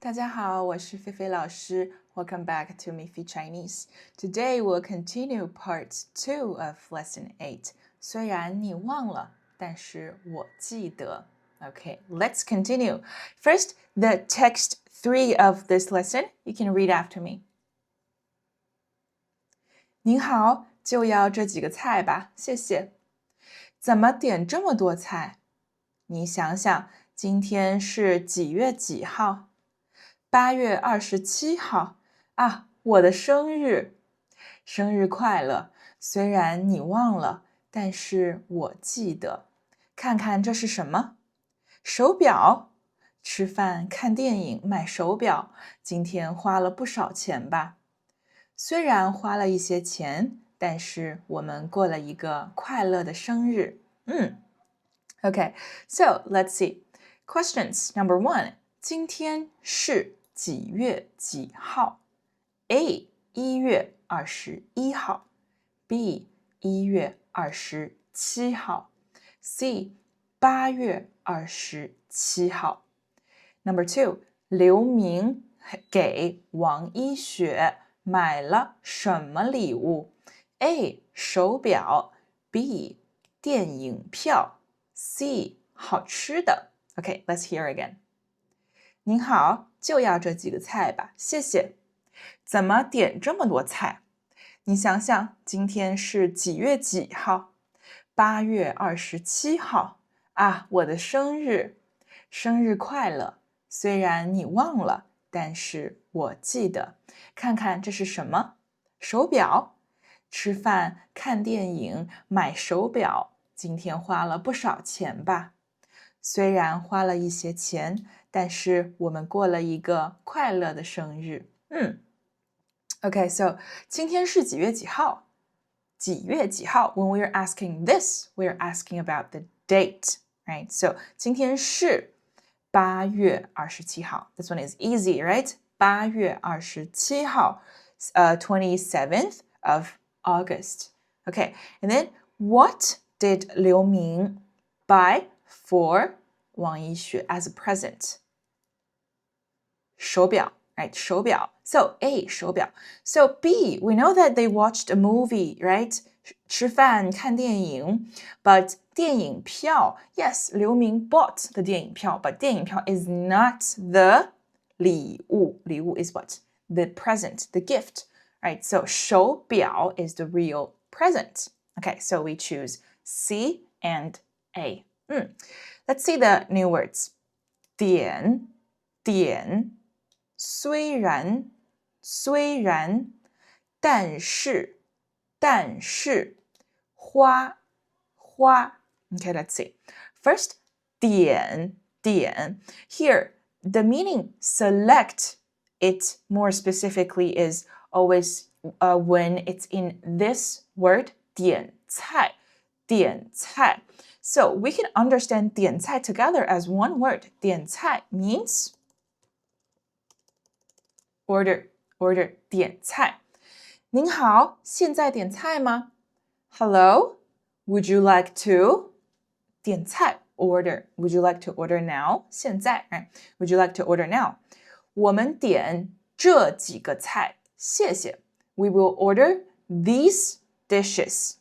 大家好，我是菲菲老师。Welcome back to Miffy Chinese. Today we'll continue part 2 of lesson 8. 虽然你忘了，但是我记得。Okay, let's continue. First, the text 3 of this lesson. You can read after me. 您好，就要这几个菜吧，谢谢。怎么点这么多菜？你想想，今天是几月几号？8月27号啊，我的生日，生日快乐！虽然你忘了，但是我记得。看看这是什么？手表。吃饭、看电影、买手表，今天花了不少钱吧？虽然花了一些钱，但是我们过了一个快乐的生日。Okay, so let's see. Questions. Number 1. 今天是几月几号 ？A. 1月21号 B. 1月27号 C. 8月27号 Number 2. 刘明给王一雪买了什么礼物 ？A. 手表 B. 电影票 C. 好吃的 Okay, let's hear again. 您好，就要这几个菜吧，谢谢。怎么点这么多菜？你想想，今天是几月几号？8月27号啊，我的生日，生日快乐！虽然你忘了，但是我记得。看看这是什么？手表。吃饭、看电影、买手表，今天花了不少钱吧？虽然花了一些钱，但是我们过了一个快乐的生日。Okay, so 今天是几月几号？几月几号 When we are asking this, we are asking about the date, right? So 今天是8月27号。This one is easy, right? 8月27号 27th of August. Okay, and then what did Liu Ming buy for Wang Yixue as a present? 手表 right? 手表 So A, 手表 So B, we know that they watched a movie, right? 吃饭看电影 But 电影票 Yes, Liu Ming bought the 电影票 But 电影票 is not the 礼物礼物 is what? The present, the gift, right? So 手表 is the real present. Okay, so we choose C and A. Let's see the new words. 点虽然但是花 Okay, let's see. First, 点 Here, the meaning select it more specifically is always when it's in this word 点菜 So we can understand 点菜 together as one word. 点菜 means order 点菜。您好，现在点菜吗 Hello, would you like to 点菜 order. Would you like to order now? 现在 right? Would you like to order now? 我们点这几个菜，谢谢。We will order these dishes.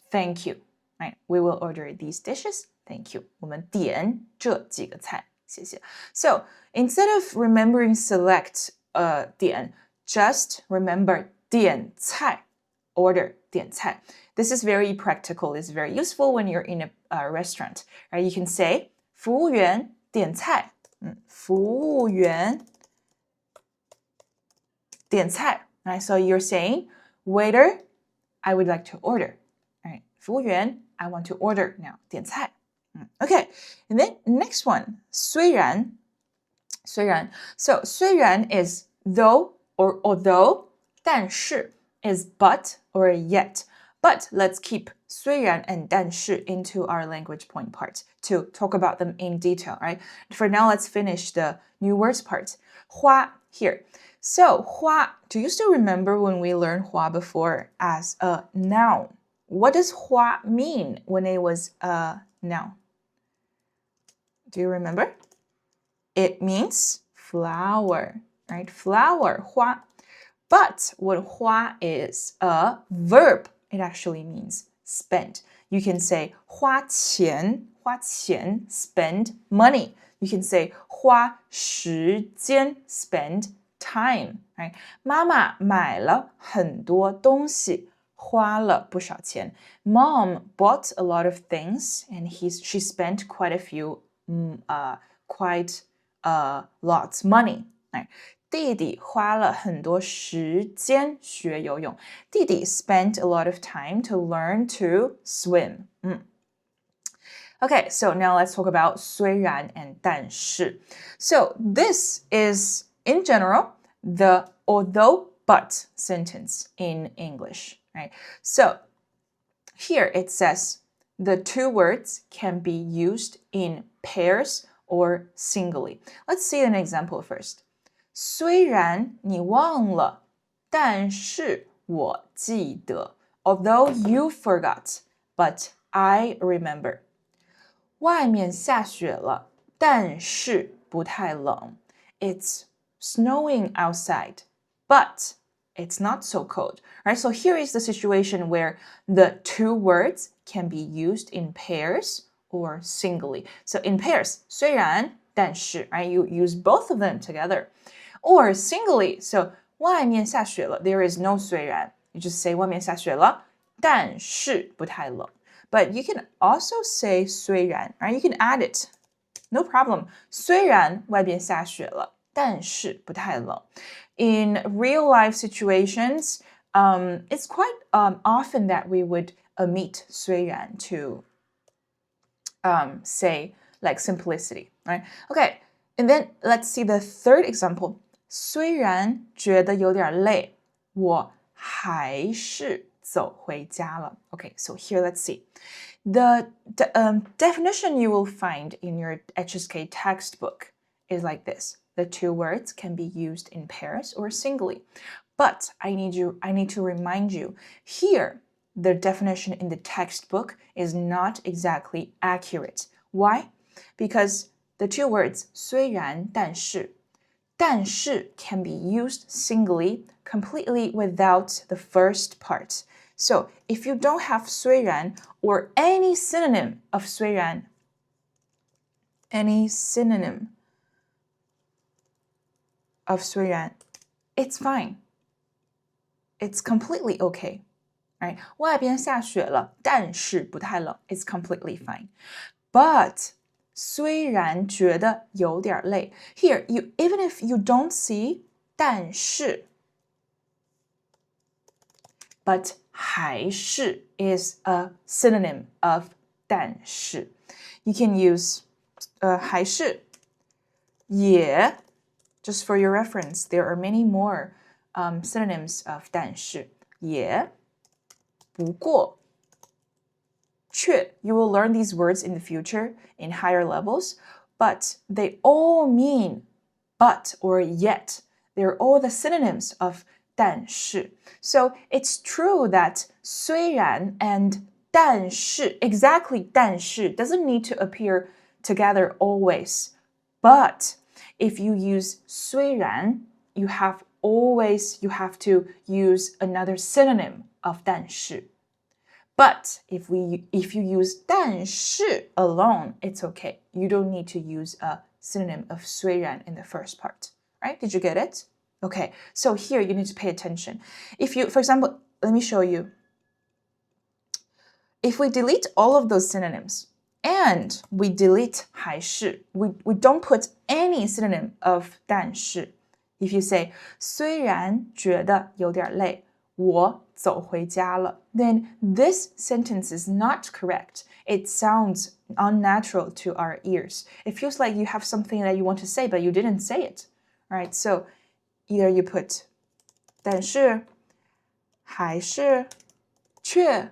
Thank you. Right? We will order these dishes. Thank you. 我们点这几个菜，谢谢。So instead of remembering select 点 just remember 点菜 order 点菜 This is very practical. It's very useful when you're in a restaurant. Right? You can say 服务员点菜服务员点菜 Right? So you're saying waiter I would like to order. Right? 服务员 I want to order now 点菜Okay, and then next one 虽然 So 虽然 is though or although 但是 is but or yet. But let's keep 虽然 and 但是 into our language point part to talk about them in detail, right? For now, let's finish the new words part. 花 here. So 花, do you still remember when we learned 花before as a noun? What does 花 mean when it was a noun? Do you remember? It means flower, right? Flower, 花。But what 花 is a verb. It actually means spend. You can say 花钱 spend money. You can say 花时间 spend time, right? 妈妈买了很多东西，花了不少钱。Mom bought a lot of things and she spent quite a few, lots money, right? 弟弟花了很多时间学游泳。弟弟 spent a lot of time to learn to swim. Okay, so now let's talk about 虽然 and 但是. So this is, in general, the although but sentence in English, right? So here it says the two words can be used in pairs or singly. Let's see an example first. 虽然你忘了，但是我记得。Although you forgot, but I remember. 外面下雪了，但是不太冷。It's snowing outside, but it's not so cold. Right? So here is the situation where the two words can be used in pairs or singly. So in pairs, 虽然，但是, right? You use both of them together. Or singly, so 外面下雪了, there is no 虽然. You just say 外面下雪了，但是不太冷。But you can also say 虽然, right? You can add it. No problem. 虽然外边下雪了，但是不太冷。In real life situations, it's quite often that we would omit 虽然 to say like simplicity, right? Okay, and then let's see the third example. 虽然觉得有点累，我还是走回家了。Okay, so here let's see. The definition you will find in your HSK textbook is like this. The two words can be used in pairs or singly. But I need to remind you, here, the definition in the textbook is not exactly accurate. Why? Because the two words 虽然但是can be used singly, completely without the first part. So if you don't have 虽然 or any synonym of 虽然, it's fine. It's completely okay. Right? 外边下雪了，但是不太冷. It's completely fine. But 虽然觉得有点累. Here, even if you don't see 但是 but 还是 is a synonym of 但是. You can use 还是也 just for your reference. There are many more synonyms of 但是也不过却 you will learn these words in the future in higher levels, but they all mean but or yet. They're all the synonyms of 但是. So it's true that 虽然 and 但是, exactly 但是 doesn't need to appear together always. But if you use 虽然, you have to use another synonym of 但是. But if you use 但是 alone, it's okay. You don't need to use a synonym of 虽然 in the first part. Right? Did you get it? Okay, so here you need to pay attention. If you, for example, let me show you. If we delete all of those synonyms and we delete 还是, we don't put any synonym of 但是. If you say 虽然觉得有点累，我走回家了, then this sentence is not correct. It sounds unnatural to our ears. It feels like you have something that you want to say, but you didn't say it. Right? So either you put 但是还是却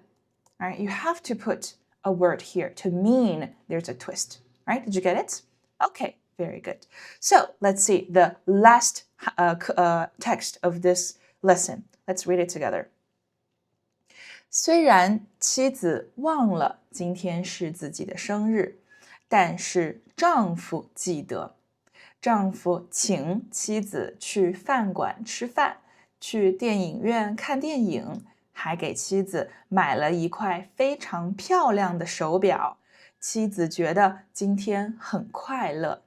right? You have to put a word here to mean there's a twist. Right? Did you get it? Okay, very good. So let's see the last text of this lesson. Let's read it together. 虽然妻子忘了今天是自己的生日，但是丈夫记得。丈夫请妻子去饭馆吃饭，去电影院看电影，还给妻子买了一块非常漂亮的手表。妻子觉得今天很快乐。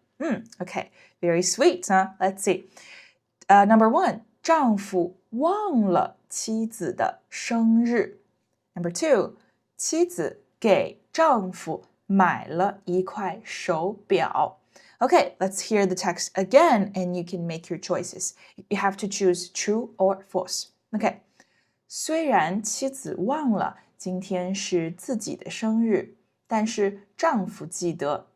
Okay, very sweet, huh? Let's see. Number 1, 丈夫忘了妻子的生日。Number 2, 妻子给丈夫买了一块手表。Okay, let's hear the text again and you can make your choices. You have to choose true or false. Okay. 虽然妻子忘了今天是自己的生日，但是丈夫记得。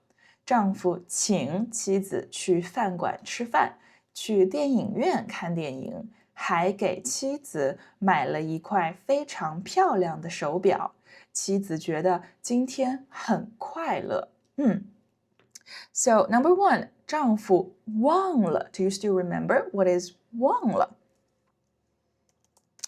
丈夫请妻子去饭馆吃饭，去电影院看电影，还给妻子买了一块非常漂亮的手表。妻子觉得今天很快乐。So, number 1, 丈夫忘了。Do you still remember what is 忘了?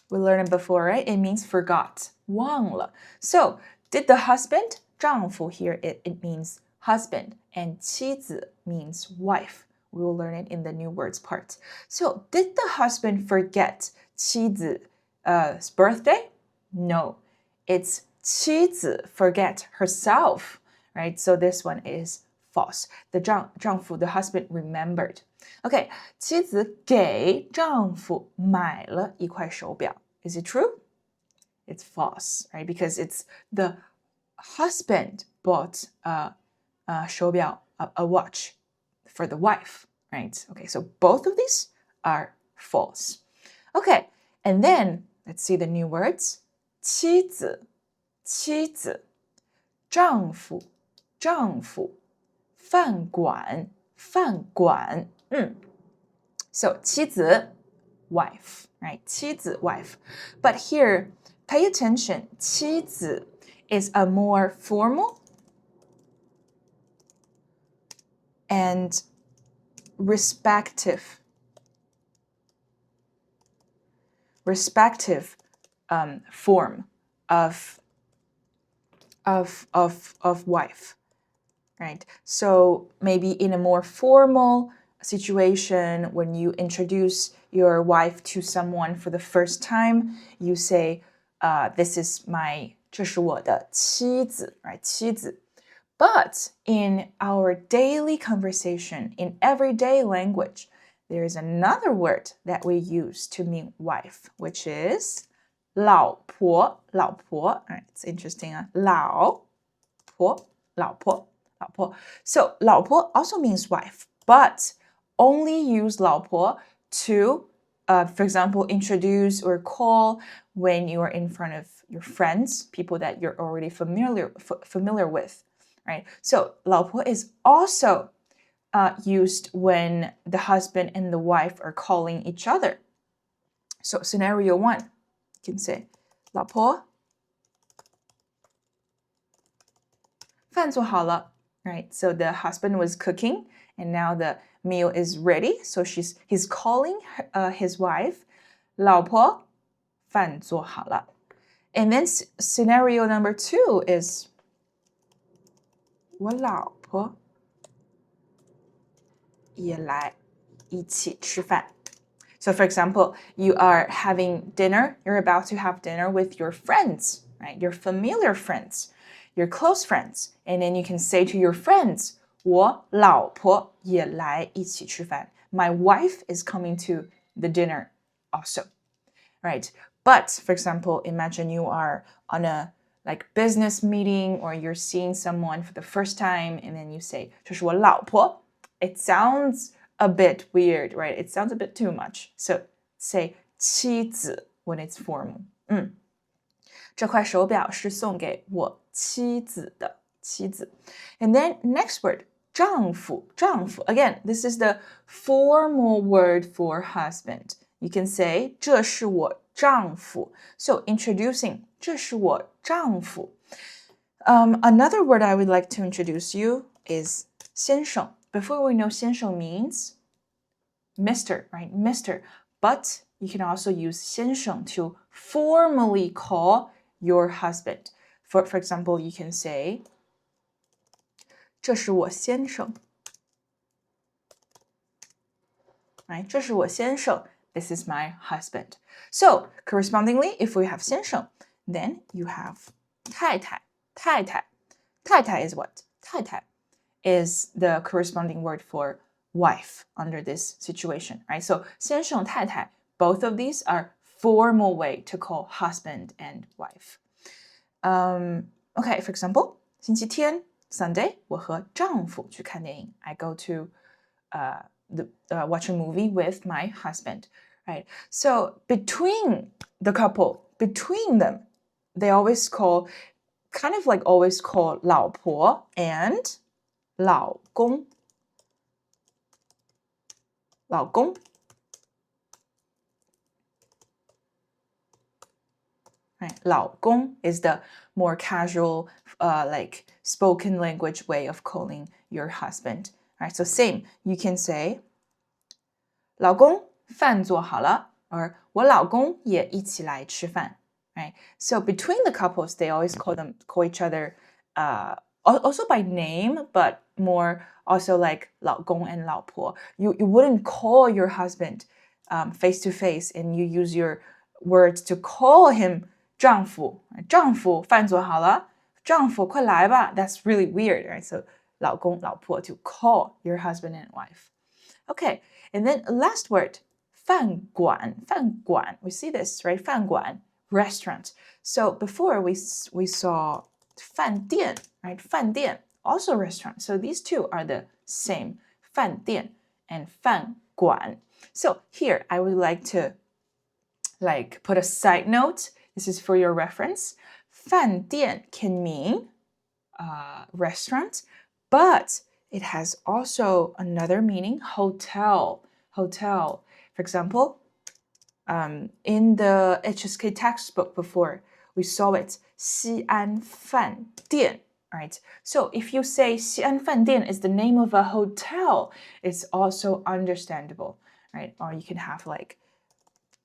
We learned it before, right? It means forgot. 忘了. So, did the husband, 丈夫 here, it means husband, and 妻子 means wife. We will learn it in the new words part. So, did the husband forget 妻子 birthday? No, it's 妻子 forget herself, right? So, this one is false. The 丈夫 the husband remembered. Okay, 妻子给丈夫买了一块手表。Is it true? It's false, right? Because it's the husband bought手表, a watch for the wife, right? Okay, so both of these are false. Okay, and then let's see the new words. 妻子丈夫饭馆So 妻子 wife, right? 妻子 wife. But here, pay attention. 妻子 is a more formal and respective form of wife, right? So maybe in a more formal situation, when you introduce your wife to someone for the first time, you say, this is my, 这是我的妻子, right? 妻子. But in our daily conversation, in everyday language, there is another word that we use to mean wife, which is 老婆. Right, it's interesting. 老婆. So 老婆 also means wife, but only use 老婆 to, for example, introduce or call when you are in front of your friends, people that you're already familiar with, right? So 老婆 is also used when the husband and the wife are calling each other. So scenario 1, you can say 老婆饭做好了, right? So the husband was cooking and now the meal is ready. So he's calling his wife 老婆饭做好了. And then scenario number 2 is 我老婆也来一起吃饭. So for example, you are having dinner, you're about to have dinner with your friends, right? Your familiar friends, your close friends. And then you can say to your friends, 我老婆也来一起吃饭. My wife is coming to the dinner also, right? But for example, imagine you are on a business meeting or you're seeing someone for the first time and then you say, 这是我老婆. It sounds a bit weird, right? It sounds a bit too much. So say 妻子 when it's formal. 这块手表是送给我妻子的. 妻子. And then next word, 丈夫. Again, this is the formal word for husband. You can say 这是我丈夫. So introducing 这是我丈夫. Another word I would like to introduce you is 先生. Before we know 先生 means Mr., right? Mr. But you can also use 先生 to formally call your husband. For example, you can say 这是我先生. right? 这是我先生 This is my husband. So, correspondingly, if we have 先生 then you have 太太太太 is what? 太太 is the corresponding word for wife under this situation, right? So 先生太太 both of these are formal way to call husband and wife. Okay, for example, 星期天 Sunday 我和丈夫去看电影 I go to watch a movie with my husband, right? So between the couple, between them, they always call, kind of like always call 老婆 and 老公 right? 老公 is the more casual, like spoken language way of calling your husband. Right? So same, you can say 老公饭做好了 or 我老公也一起来吃饭 right? So between the couples, they always call each other also by name, but more also like 老公 and 老婆. You wouldn't call your husband face to face and you use your words to call him 丈夫. 丈夫饭做好了丈夫快来吧 That's really weird, right? So 老公老婆 to call your husband and wife. Okay, and then last word 饭馆 we see this, right? 饭馆 restaurant. So before we saw 饭店, right? 饭店 also restaurant. So these two are the same, 饭店 and 饭馆. So here I would like to put a side note. This is for your reference. 饭店 can mean restaurant, but it has also another meaning, hotel. For example, in the HSK textbook before, we saw it, 西安饭店, right? So if you say 西安饭店 is the name of a hotel, it's also understandable, right? Or you can have like,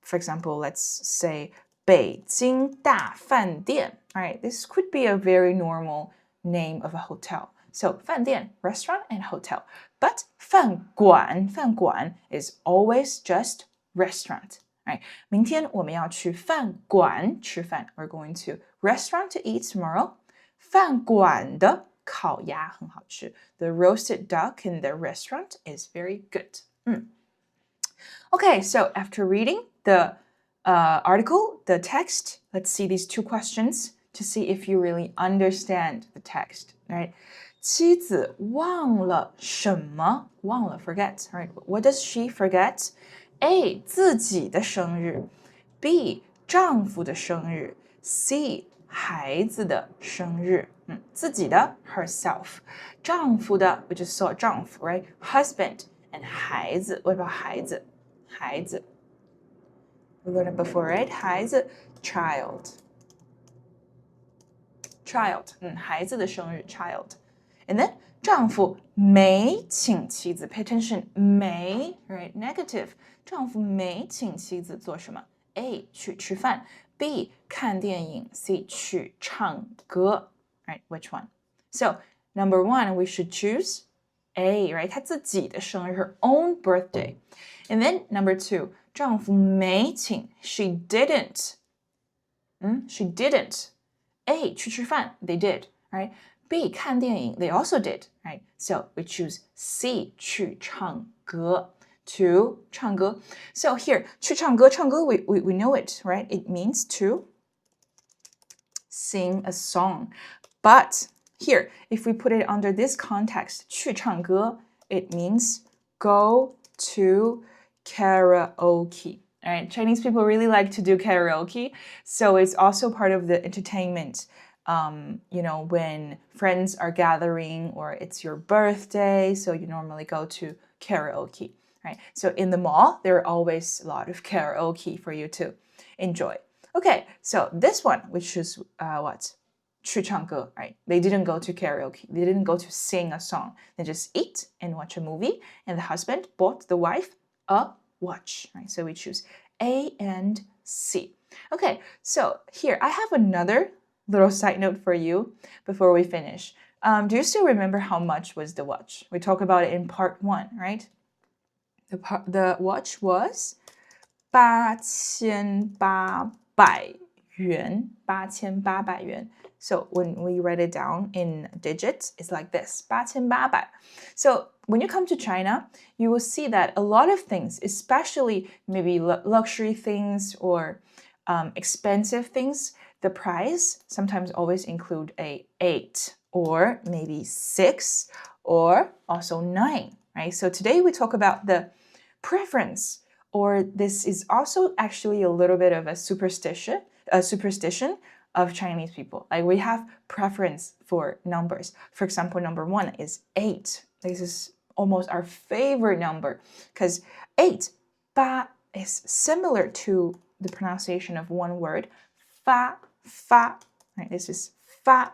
for example, let's say 北京大饭店, right? This could be a very normal name of a hotel. So 饭店, restaurant and hotel. But 饭馆 is always just restaurant, right? 明天我们要去饭馆吃饭. We're going to restaurant to eat tomorrow. 饭馆的烤鸭很好吃. The roasted duck in the restaurant is very good. Okay, so after reading the article, the text, let's see these two questions to see if you really understand the text, right? 妻子忘了什么？忘了 forget, right? What does she forget? A. 自己的生日 B. 丈夫的生日 C. 孩子的生日自己的 herself 丈夫的 we just saw 丈夫 right? Husband and 孩子 what about 孩子 we learned it before, right? 孩子 child 孩子的生日 child and then 丈夫没请妻子 pay attention 没 right? Negative 丈夫没请妻子做什么 A 去吃饭 B 看电影 C 去唱歌 right? Which one? So number one we should choose A, right? 她自己的生日 her own birthday and then number two 丈夫没请 she didn't A 去吃饭 they did right? B 看电影 they also did right? So we choose C 去唱歌 to 唱歌 So here 去唱歌 we know it right? It means to sing a song but here if we put it under this context 去唱歌 it means go to karaoke Alright, Chinese people really like to do karaoke, so it's also part of the entertainment. When friends are gathering or it's your birthday, so you normally go to karaoke, right? So in the mall, there are always a lot of karaoke for you to enjoy. Okay, so this one, which is what? 去唱歌, right? They didn't go to karaoke. They didn't go to sing a song. They just eat and watch a movie, and the husband bought the wife a watch, right? So we choose A and C. Okay, so here I have another little side note for you before we finish. Do you still remember how much was the watch? We talked about it in part 1, right? The watch was 8800元 8800元 So when we write it down in digits, it's like this, 8800 So when you come to China, you will see that a lot of things, especially maybe luxury things or expensive things, the price sometimes always include a 8 or maybe 6 or also 9, right? So today we talk about the preference, or this is also actually a little bit of a superstition of Chinese people. Like we have preference for numbers. For example, number 1 is 8. This is almost our favorite number because 8, 8 is similar to the pronunciation of one word, fa, fa. Right? This is fa.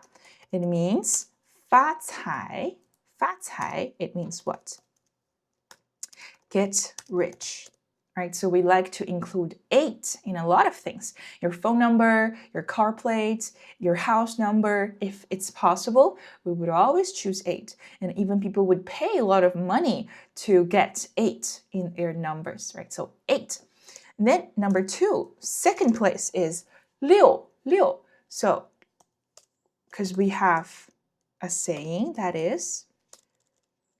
It means 发财. 发财, it means what? Get rich. Right? So we like to include 8 in a lot of things. Your phone number, your car plate, your house number. If it's possible, we would always choose 8. And even people would pay a lot of money to get 8 in their numbers, right? So 8. And then number 2, second place is 6. So, because we have a saying that is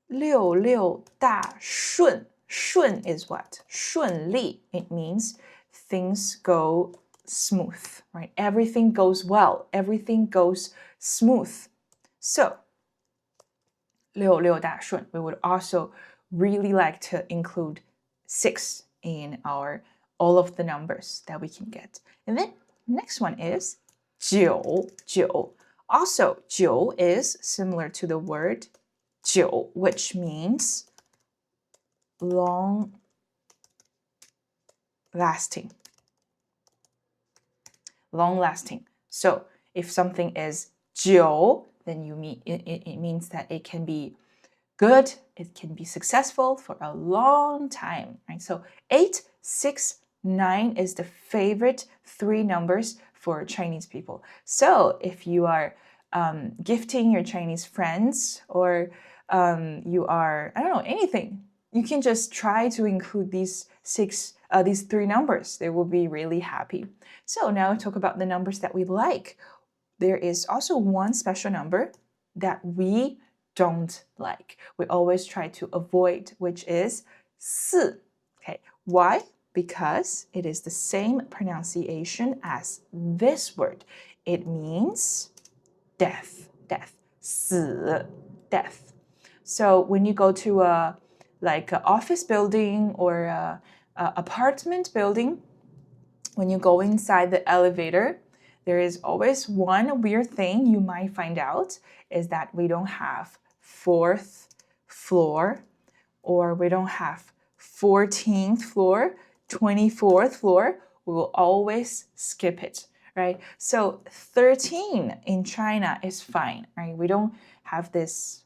六六大顺. 顺 is what? 顺利. It means things go smooth, right? Everything goes well. Everything goes smooth. So, 六六大顺. We would also really like to include 6 in all of the numbers that we can get. And then next one is 九. 九. Also, 九 is similar to the word 久, which means long lasting. Long lasting. So if something is 久, then it means that it can be good, it can be successful for a long time, right? So 8, 6, 9 is the favorite 3 numbers for Chinese people. So if you are gifting your Chinese friends or you are, I don't know, anything, you can just try to include these 3 numbers. They will be really happy. So now talk about the numbers that we like. There is also one special number that we don't like. We always try to avoid, which is 4. Okay, why? Because it is the same pronunciation as this word. It means death, death, 死, death. So when you go to a office building or a apartment building, when you go inside the elevator, there is always one weird thing you might find out is that we don't have 4th floor, or we don't have 14th floor, 24th floor. We will always skip it, right? So 13 in China is fine, right? We don't have this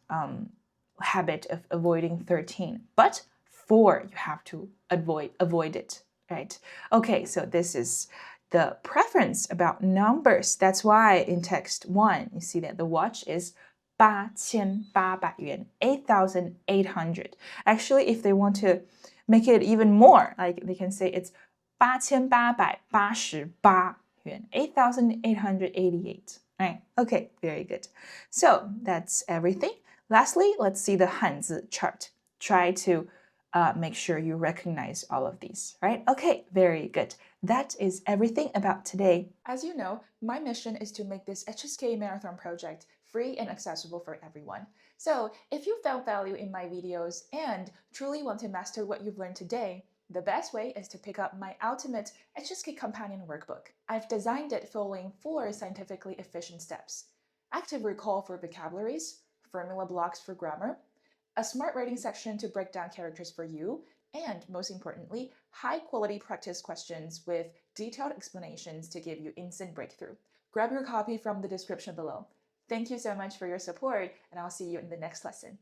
habit of avoiding 13, but 4 you have to avoid it, right? Okay, so this is the preference about numbers. That's why in text 1 you see that the watch is 8800 yuan, 8,800. Actually, if they want to make it even more, like they can say it's 8888 yuan, 8,888. Right? Okay, very good. So that's everything. Lastly, let's see the Hanzi chart. Try to make sure you recognize all of these, right? Okay, very good. That is everything about today. As you know, my mission is to make this HSK Marathon project free and accessible for everyone. So if you found value in my videos and truly want to master what you've learned today, the best way is to pick up my ultimate HSK Companion Workbook. I've designed it following 4 scientifically efficient steps: active recall for vocabularies, formula blocks for grammar, a smart writing section to break down characters for you, and most importantly, high-quality practice questions with detailed explanations to give you instant breakthrough. Grab your copy from the description below. Thank you so much for your support, and I'll see you in the next lesson.